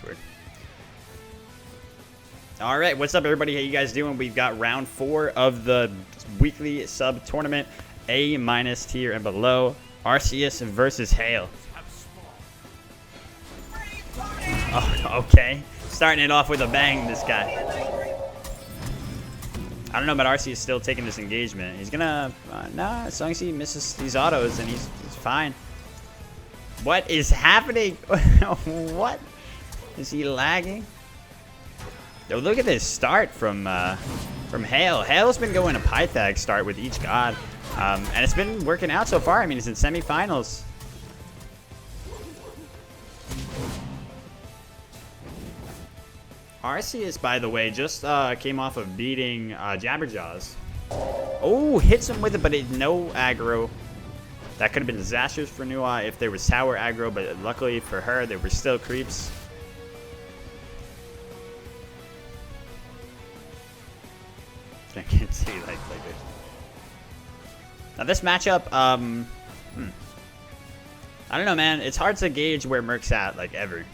password. All right, what's up, everybody? How you guys doing? We've got round 4 of the weekly sub tournament, A- tier and below. Arceus versus Hale. Oh, okay. Starting it off with a bang, this guy. I don't know, but Arceus still taking this engagement. He's gonna, nah, as long as he misses these autos, then he's fine. What is happening? What? Is he lagging? Yo, look at this start from Hale. Hale's been going a Pythag start with each god. And it's been working out so far. I mean, he's in semifinals. Arceus, by the way, just came off of beating Jabberjaws. Oh, hits him with it, but no aggro. That could have been disastrous for Nua if there was tower aggro, but luckily for her, there were still creeps. I can't see like this. Now this matchup, I don't know, man. It's hard to gauge where Merc's at, like, ever.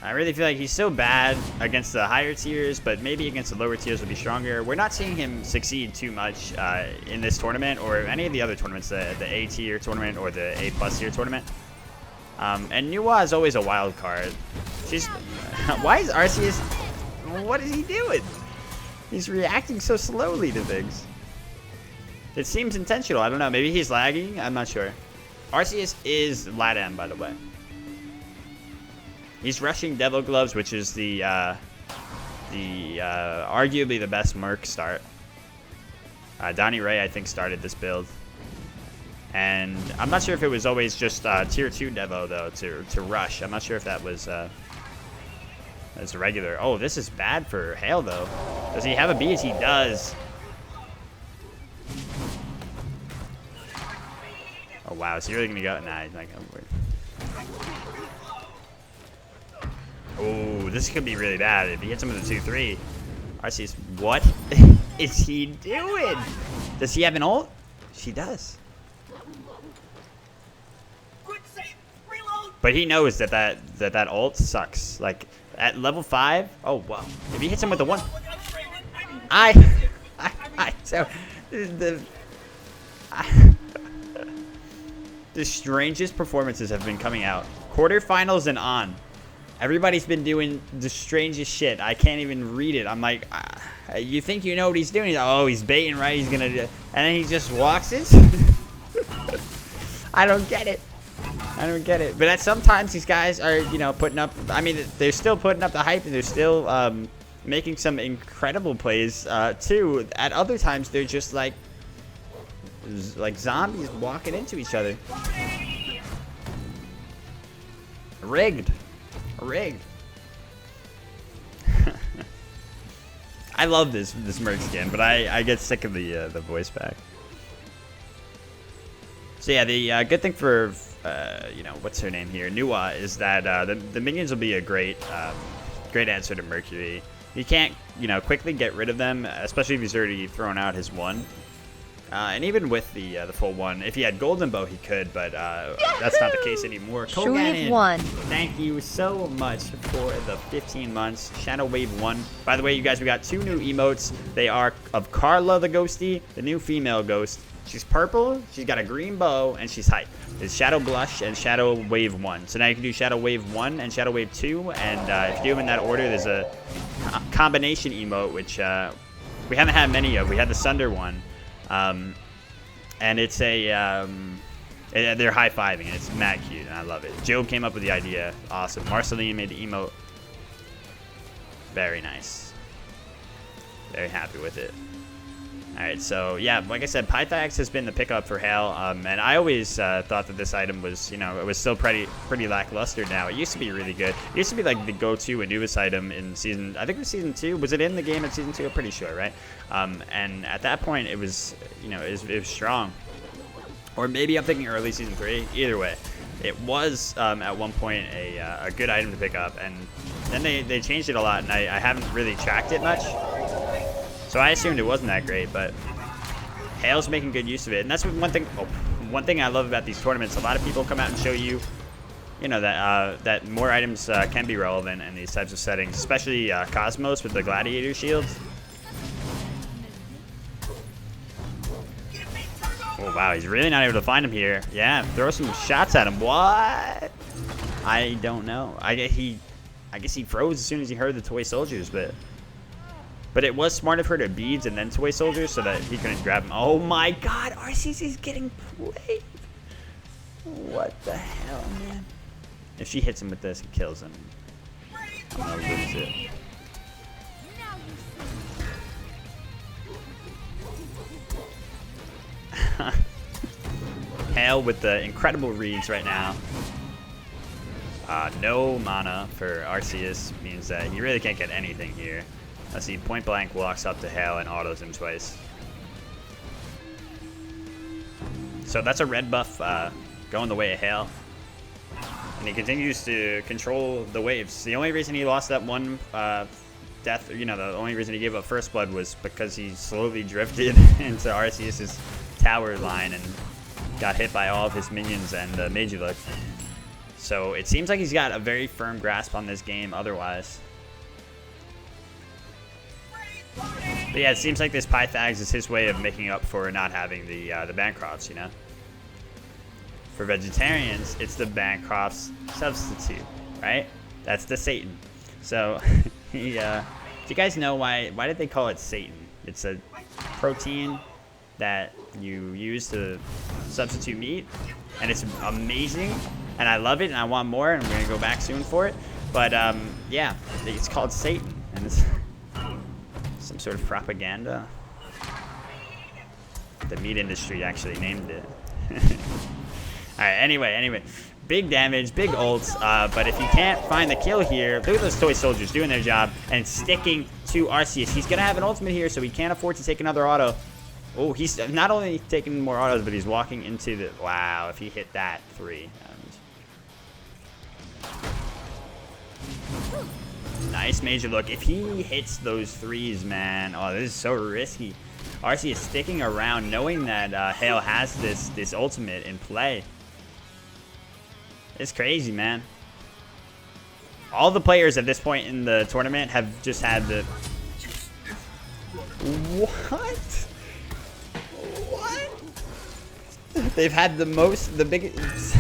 I really feel like he's so bad against the higher tiers, but maybe against the lower tiers will be stronger. We're not seeing him succeed too much in this tournament or any of the other tournaments, the A tier tournament or the A+ tier tournament. And Nua is always a wild card. She's why is Arceus? What is he doing? He's reacting so slowly to things. It seems intentional. I don't know. Maybe he's lagging. I'm not sure. Arceus is LATAM, by the way. He's rushing Devil Gloves, which is the arguably the best Merc start. Donnie Ray, I think, started this build. And I'm not sure if it was always just tier 2 Devo, though, to rush. I'm not sure if that was as regular. Oh, this is bad for Hale, though. Does he have a beat? He does. Oh, wow. Is he really going to go? Nah, he's not going to. Oh, this could be really bad if he hits him with a 2-3. Arceus, what is he doing? Does he have an ult? She does. But he knows that ult sucks. Like at level 5. Oh wow! If he hits him with the 1, so the strangest performances have been coming out. Quarterfinals and on. Everybody's been doing the strangest shit. I can't even read it. I'm like, you think you know what he's doing? Oh, he's baiting, right? He's gonna do, and then he just walks it. I don't get it. I don't get it. But sometimes these guys are, you know, putting up. I mean, they're still putting up the hype, and they're still making some incredible plays too. At other times, they're just like zombies walking into each other. Rigged. Rigged. I love this Merc skin, but I get sick of the voice pack. So yeah, the good thing for you know, what's her name here, Nua, is that the minions will be a great answer to Mercury. You can't, you know, quickly get rid of them, especially if he's already thrown out his 1. And even with the full 1, if he had Golden Bow, he could, but that's not the case anymore. Koganon, thank you so much for the 15 months. Shadow Wave 1. By the way, you guys, we got 2 new emotes. They are of Carla the Ghosty, the new female ghost. She's purple, she's got a green bow, and she's hype. It's Shadow Blush and Shadow Wave 1. So now you can do Shadow Wave 1 and Shadow Wave 2, and if you do them in that order, there's a combination emote, which we haven't had many of. We had the Sunder one. And it's a, they're high-fiving, and it's mad cute, and I love it. Joe came up with the idea. Awesome. Marceline made the emote. Very nice. Very happy with it. Alright, so, yeah, like I said, Pythax has been the pickup for Hale, and I always thought that this item was, you know, it was still pretty lackluster now. It used to be really good. It used to be, like, the go-to Anubis item in season, I think it was season 2. Was it in the game in season 2? I'm pretty sure, right? And at that point, it was, you know, it was strong. Or maybe I'm thinking early season 3. Either way, it was, at one point, a good item to pick up, and then they changed it a lot, and I haven't really tracked it much. So I assumed it wasn't that great, but Hale's making good use of it. And that's one thing I love about these tournaments. A lot of people come out and show you you know, that more items can be relevant in these types of settings, especially Cosmos with the Gladiator shields. Oh wow, he's really not able to find him here. Yeah, throw some shots at him. What? I don't know. I guess he froze as soon as he heard the toy soldiers, but it was smart of her to beads and then toy soldiers so that he couldn't grab him. Oh my God, Arceus is getting played. What the hell, man? If she hits him with this and kills him, I'm gonna lose it. Hale with the incredible reads right now. No mana for Arceus means that he really can't get anything here. Let's see, point blank walks up to Hale and autos him twice. So that's a red buff going the way of Hale. And he continues to control the waves. The only reason he lost that one death, you know, the only reason he gave up first blood was because he slowly drifted into Arceus's tower line and got hit by all of his minions and the Magiluk. So it seems like he's got a very firm grasp on this game otherwise. But yeah, it seems like this Pythags is his way of making up for not having the Bancrofts, you know? For vegetarians, it's the Bancroft's substitute, right? That's the Satan. So, do you guys know why did they call it Satan? It's a protein that you use to substitute meat, and it's amazing, and I love it, and I want more, and we're gonna go back soon for it. But yeah, it's called Satan, and it's some sort of propaganda. The meat industry actually named it. All right, anyway, big damage, big ults, but if you can't find the kill here, look at those toy soldiers doing their job and sticking to Arceus. He's gonna have an ultimate here, so he can't afford to take another auto. Oh, he's not only taking more autos, but he's walking into the... Wow, if he hit that 3. Nice major look. If he hits those 3s, man, oh, this is so risky. Arceus sticking around, knowing that Hale has this ultimate in play. It's crazy, man. All the players at this point in the tournament have just had the... What? They've had the biggest,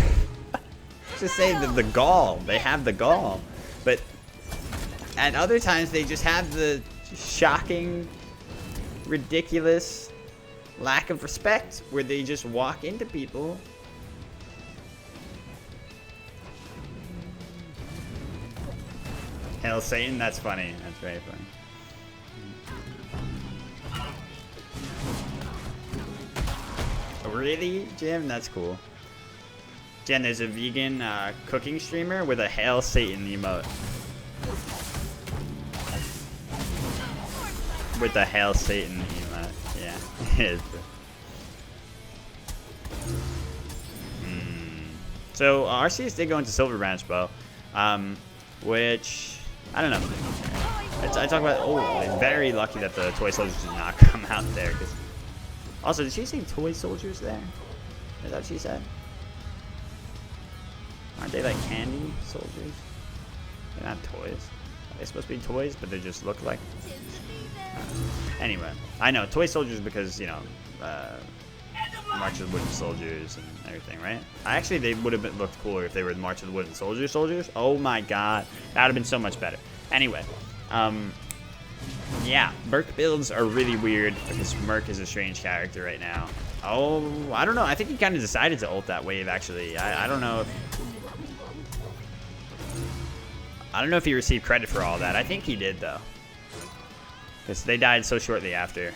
just say the gall. They have the gall. But at other times, they just have the shocking, ridiculous lack of respect where they just walk into people. Hail Satan, that's funny. That's very funny. Really, Jim? That's cool. Jen, there's a vegan cooking streamer with a Hail Satan emote. With the Hail Satan emote. Yeah, it is. So Arceus did go into Silver Branch Bow, which I don't know. I talk about. Oh, very lucky that the toy soldiers did not come out there. Cause also, did she say toy soldiers there? Is that what she said? Aren't they like candy soldiers? They're not toys. Are they supposed to be toys, but they just look like? Anyway, I know toy soldiers because, you know, March of the Wooden Soldiers and everything, right? Actually, they would have looked cooler if they were March of the Wooden soldiers. Oh my God, that would have been so much better. Anyway, yeah, Merc builds are really weird because Merc is a strange character right now. Oh, I don't know. I think he kind of decided to ult that wave, actually. I don't know if he received credit for all that. I think he did, though. Because they died so shortly after.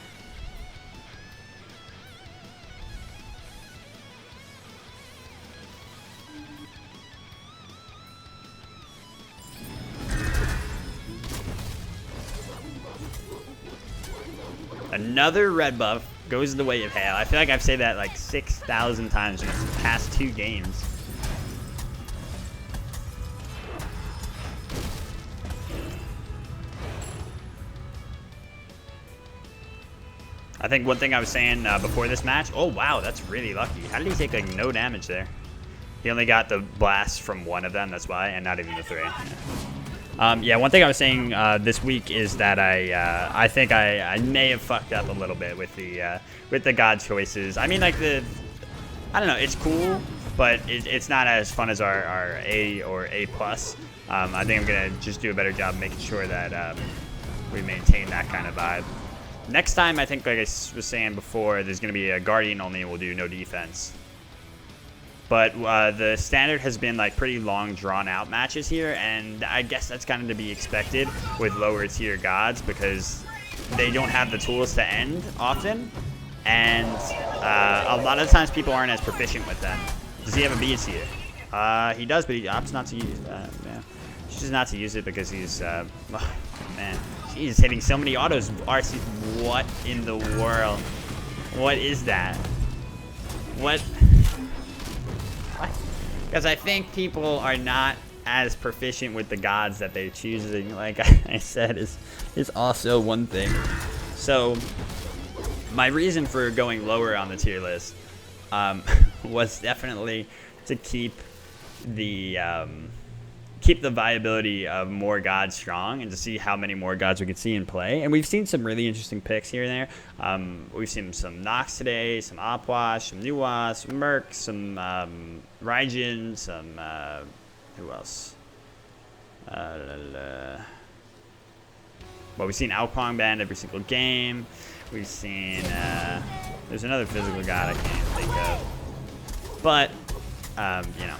Another red buff goes the way of Hale. I feel like I've said that like 6,000 times in the past 2 games. I think one thing I was saying before this match, oh wow, that's really lucky. How did he take like no damage there? He only got the blast from one of them, that's why, and not even the 3. Yeah, one thing I was saying this week is that I think I may have fucked up a little bit with the god choices. I mean, like I don't know, it's cool, but it's not as fun as our A or A+. I think I'm gonna just do a better job making sure that we maintain that kind of vibe. Next time, I think, like I was saying before, there's gonna be a Guardian only, and we'll do no defense. But the standard has been like pretty long, drawn-out matches here, and I guess that's kind of to be expected with lower-tier gods because they don't have the tools to end often, and a lot of times people aren't as proficient with them. Does he have a beast here? He does, but he opts not to use it. Yeah. He chooses not to use it because he's, man, he's hitting so many autos. RC, what in the world? What is that? What? Because I think people are not as proficient with the gods that they're choosing, like I said, is also one thing. So my reason for going lower on the tier list was definitely to keep the viability of more gods strong and to see how many more gods we could see in play. And we've seen some really interesting picks here and there. We've seen some Nox today, some Opwash, some Nuwa, some Merc, some Raijin, some who else? Well, we've seen Alpong banned every single game. We've seen there's another physical god I can't think of. But you know,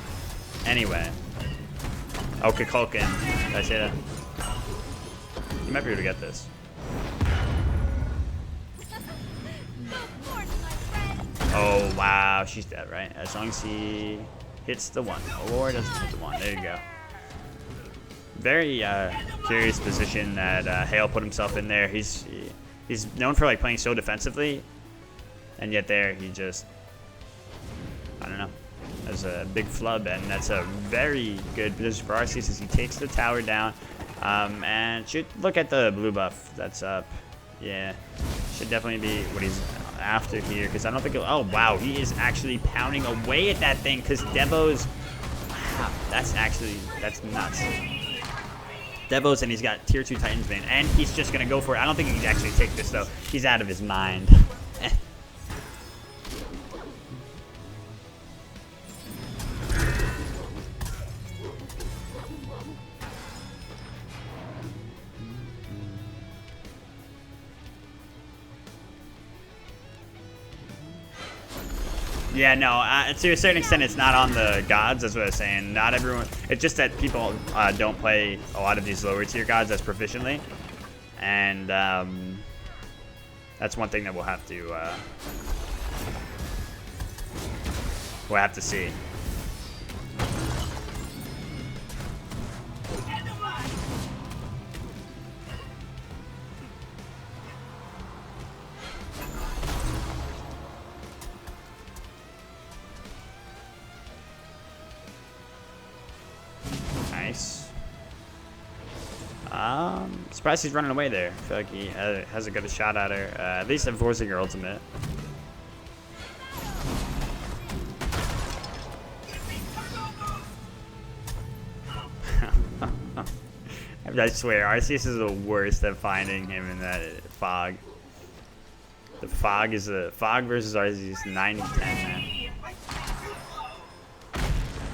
anyway. Okay, Kulkin. Did I say that? You might be able to get this. Oh, wow. She's dead, right? As long as he hits the 1. Or doesn't hit the 1. There you go. Very curious position that Hale put himself in there. He's known for like playing so defensively. And yet there, he just... I don't know. As a big flub, and that's a very good position for Arceus as he takes the tower down. And should look at the blue buff that's up. Yeah, should definitely be what he's after here because I don't think. Oh wow, he is actually pounding away at that thing because Devo's. Wow, that's nuts. Devo's and he's got tier 2 Titans Bane, and he's just gonna go for it. I don't think he can actually take this though. He's out of his mind. Yeah, no, to a certain extent, it's not on the gods, that's what I was saying. Not everyone, it's just that people don't play a lot of these lower tier gods as proficiently. And that's one thing that we'll have to see. Nice. Surprised he's running away there. I feel like he has a good shot at her. At least enforcing her ultimate. I swear, Arceus is the worst at finding him in that fog. The fog versus Arceus 90-10, man.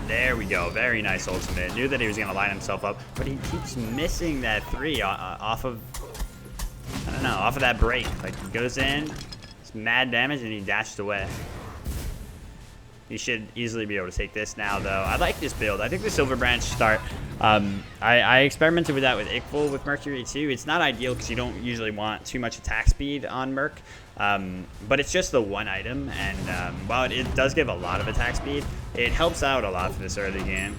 There we go. Very nice ultimate. Knew that he was going to line himself up, but he keeps missing that 3 off of, I don't know, off of that break. Like, he goes in, it's mad damage, and he dashed away. He should easily be able to take this now, though. I like this build. I think the Silver Branch start, I experimented with that with Ickful with Mercury, too. It's not ideal because you don't usually want too much attack speed on Merc. But it's just the one item, and while it does give a lot of attack speed, it helps out a lot for this early game.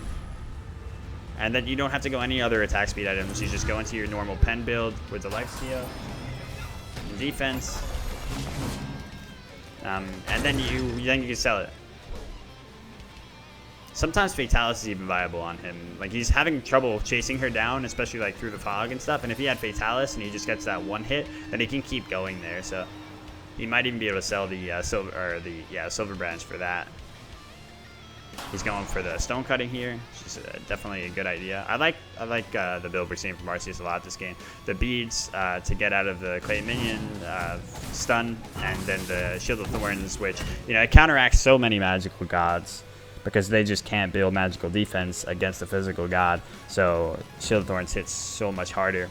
And then you don't have to go any other attack speed items. You just go into your normal pen build with the life steal, and defense, and then you can sell it. Sometimes Fatalis is even viable on him. Like, he's having trouble chasing her down, especially like through the fog and stuff. And if he had Fatalis and he just gets that one hit, then he can keep going there. So he might even be able to sell the Silver Branch for that. He's going for the stone cutting here, which is definitely a good idea. I like the build we're seeing from Arceus a lot this game. The beads to get out of the clay minion stun, and then the Shield of Thorns, which it counteracts so many magical gods because they just can't build magical defense against a physical god. So Shield of Thorns hits so much harder.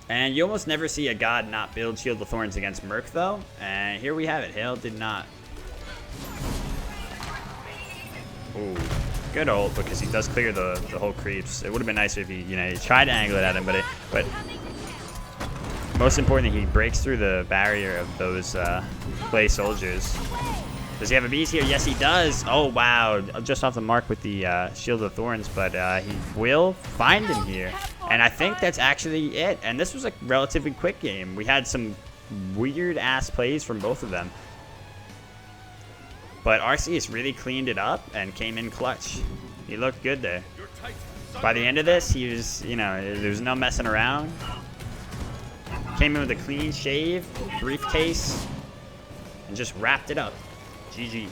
And you almost never see a god not build Shield of Thorns against Merc, though. And here we have it. Hale did not. Ooh, good ult, because he does clear the whole creeps. It would have been nicer if he, he tried to angle it at him, but most importantly, he breaks through the barrier of those clay soldiers. Does he have a beast here? Yes, he does. Oh, wow. Just off the mark with the Shield of Thorns, but he will find him here. And I think that's actually it. And this was a relatively quick game. We had some weird-ass plays from both of them. But Arceus really cleaned it up and came in clutch. He looked good there. By the end of this, he was, there was no messing around. Came in with a clean shave, briefcase, and just wrapped it up. GG.